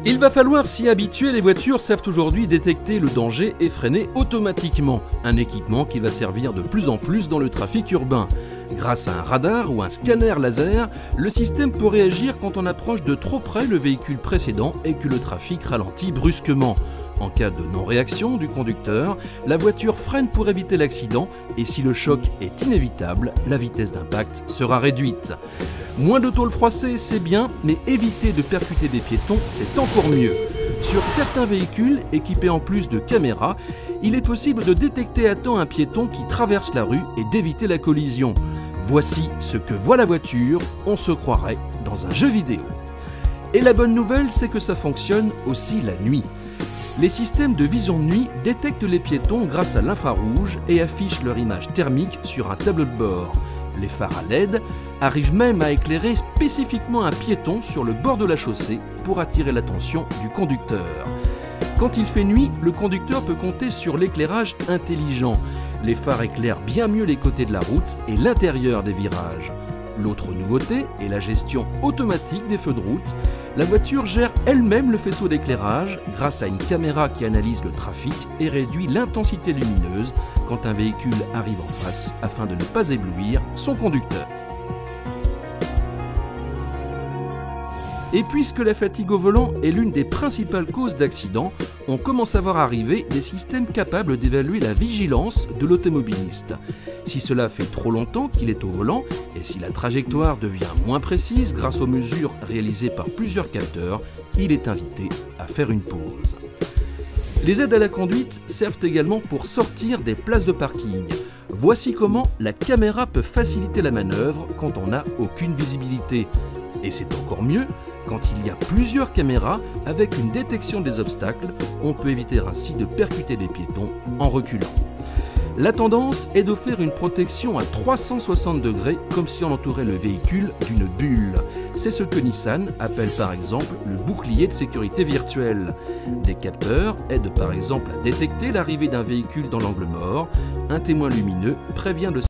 Il va falloir s'y habituer, les voitures savent aujourd'hui détecter le danger et freiner automatiquement. Un équipement qui va servir de plus en plus dans le trafic urbain. Grâce à un radar ou un scanner laser, le système peut réagir quand on approche de trop près le véhicule précédent et que le trafic ralentit brusquement. En cas de non-réaction du conducteur, la voiture freine pour éviter l'accident et si le choc est inévitable, la vitesse d'impact sera réduite. Moins de tôle froissée, c'est bien, mais éviter de percuter des piétons, c'est encore mieux. Sur certains véhicules, équipés en plus de caméras, il est possible de détecter à temps un piéton qui traverse la rue et d'éviter la collision. Voici ce que voit la voiture, on se croirait dans un jeu vidéo. Et la bonne nouvelle, c'est que ça fonctionne aussi la nuit. Les systèmes de vision de nuit détectent les piétons grâce à l'infrarouge et affichent leur image thermique sur un tableau de bord. Les phares à LED arrivent même à éclairer spécifiquement un piéton sur le bord de la chaussée pour attirer l'attention du conducteur. Quand il fait nuit, le conducteur peut compter sur l'éclairage intelligent. Les phares éclairent bien mieux les côtés de la route et l'intérieur des virages. L'autre nouveauté est la gestion automatique des feux de route. La voiture gère elle-même le faisceau d'éclairage grâce à une caméra qui analyse le trafic et réduit l'intensité lumineuse quand un véhicule arrive en face afin de ne pas éblouir son conducteur. Et puisque la fatigue au volant est l'une des principales causes d'accidents, on commence à voir arriver des systèmes capables d'évaluer la vigilance de l'automobiliste. Si cela fait trop longtemps qu'il est au volant et si la trajectoire devient moins précise grâce aux mesures réalisées par plusieurs capteurs, il est invité à faire une pause. Les aides à la conduite servent également pour sortir des places de parking. Voici comment la caméra peut faciliter la manœuvre quand on n'a aucune visibilité. Et c'est encore mieux quand il y a plusieurs caméras avec une détection des obstacles, on peut éviter ainsi de percuter des piétons en reculant. La tendance est d'offrir une protection à 360 degrés comme si on entourait le véhicule d'une bulle. C'est ce que Nissan appelle par exemple le bouclier de sécurité virtuel. Des capteurs aident par exemple à détecter l'arrivée d'un véhicule dans l'angle mort. Un témoin lumineux prévient de